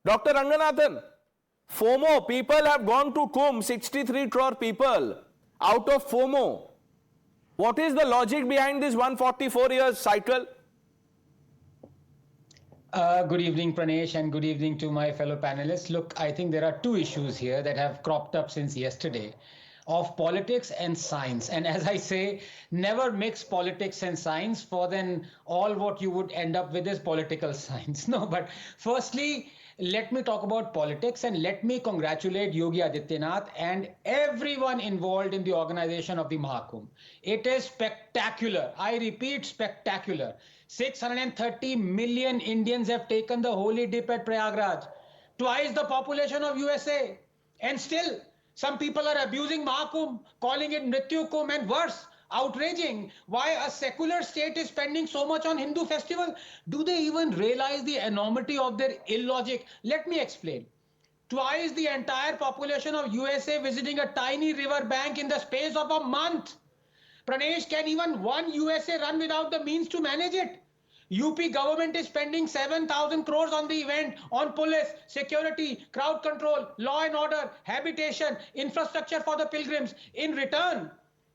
Dr. Ranganathan, FOMO, people have gone to Kumbh, 63 crore people out of FOMO. What is the logic behind this 144 years cycle? Good evening, Pranesh, and good evening to my fellow panelists. Look, I think there are two issues here that have cropped up since yesterday of politics and science. And as I say, never mix politics and science, for then all what you would end up with is political science. No, but firstly, let me talk about politics and let me congratulate Yogi Adityanath and everyone involved in the organization of the Maha Kumbh. It is spectacular. I repeat, spectacular. 630 million Indians have taken the holy dip at Prayagraj, twice the population of USA. And still, some people are abusing Maha Kumbh, calling it Mrityu Kumbh, and worse, outraging why a secular state is spending so much on Hindu festival. Do they even realize the enormity of their illogic? Let me explain. Twice the entire population of USA visiting a tiny river bank in the space of a month. Pranesh, can even one USA run without the means to manage it? UP government is spending 7,000 crores on the event, on police, security, crowd control, law and order, habitation, infrastructure for the pilgrims. In return,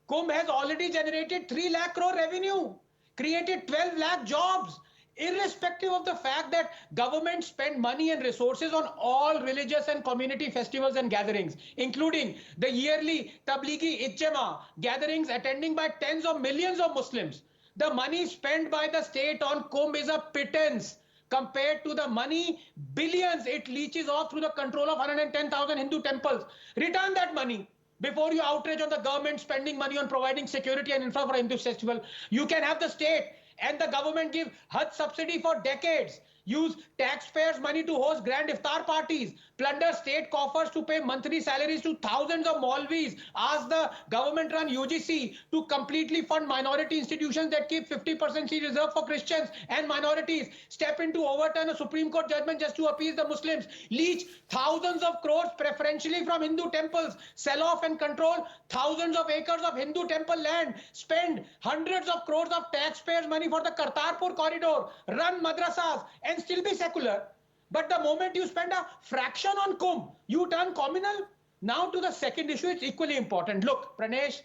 Kumbh has already generated 3 lakh crore revenue, created 12 lakh jobs, irrespective of the fact that government spend money and resources on all religious and community festivals and gatherings, including the yearly Tablighi Ijtima gatherings attending by tens of millions of Muslims. The money spent by the state on Kumbh is a pittance compared to the money, billions it leeches off through the control of 110,000 Hindu temples. Return that money before you outrage on the government spending money on providing security and infra for Hindu festival. You can have the state and the government give Hajj subsidy for decades, use taxpayers' money to host grand iftar parties, plunder state coffers to pay monthly salaries to thousands of Maulvis, ask the government-run UGC to completely fund minority institutions that keep 50% seat reserved for Christians and minorities, step in to overturn a Supreme Court judgment just to appease the Muslims, leech thousands of crores preferentially from Hindu temples, sell off and control thousands of acres of Hindu temple land, spend hundreds of crores of taxpayers' money for the Kartarpur corridor, run madrasas, and still be secular. But the moment you spend a fraction on Kumbh, you turn communal. Now to the second issue, it's equally important. Look, Pranesh,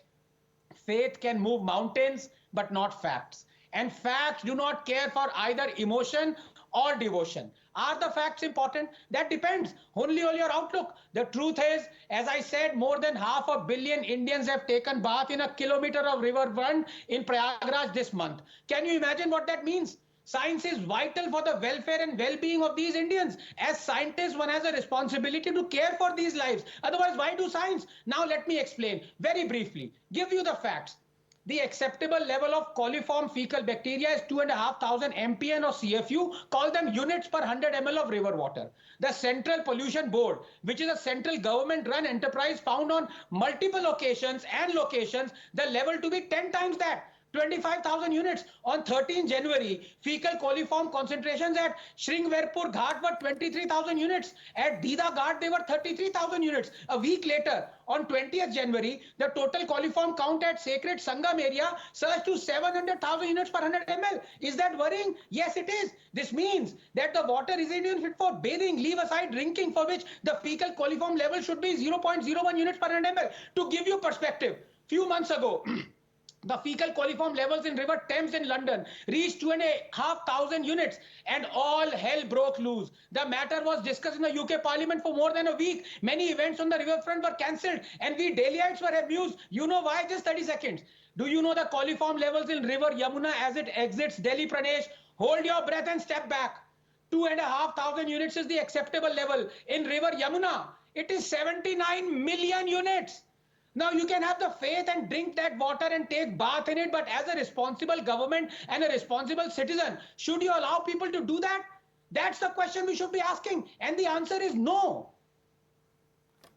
faith can move mountains, but not facts. And facts do not care for either emotion or devotion. Are the facts important? That depends only on your outlook. The truth is, as I said, more than 500 million Indians have taken bath in a kilometer of river front in Prayagraj this month. Can you imagine what that means? Science is vital for the welfare and well-being of these Indians. As scientists, one has a responsibility to care for these lives. Otherwise, why do science? Now let me explain very briefly. Give you the facts. The acceptable level of coliform fecal bacteria is 2,500 mpn or CFU, call them units per 100 ml of river water. The Central Pollution Board, which is a central government-run enterprise, found on multiple occasions and locations the level to be 10 times that. 25,000 units. On 13 January, fecal coliform concentrations at Shringverpur Ghat were 23,000 units. At Dida Ghat, they were 33,000 units. A week later, on 20th January, the total coliform count at sacred Sangam area surged to 700,000 units per 100 ml. Is that worrying? Yes, it is. This means that the water isn't even fit for bathing, leave aside drinking, for which the fecal coliform level should be 0.01 units per 100 ml. To give you perspective, few months ago, the fecal coliform levels in River Thames in London reached 2,500 units and all hell broke loose. The matter was discussed in the UK Parliament for more than a week. Many events on the riverfront were cancelled and we Delhiites were amused. You know why? Just 30 seconds. Do you know the coliform levels in River Yamuna as it exits Delhi, Pranesh? Hold your breath and step back. 2,500 units is the acceptable level. In River Yamuna, it is 79 million units. Now you can have the faith and drink that water and take bath in it, but as a responsible government and a responsible citizen, should you allow people to do that? That's the question we should be asking. And the answer is no.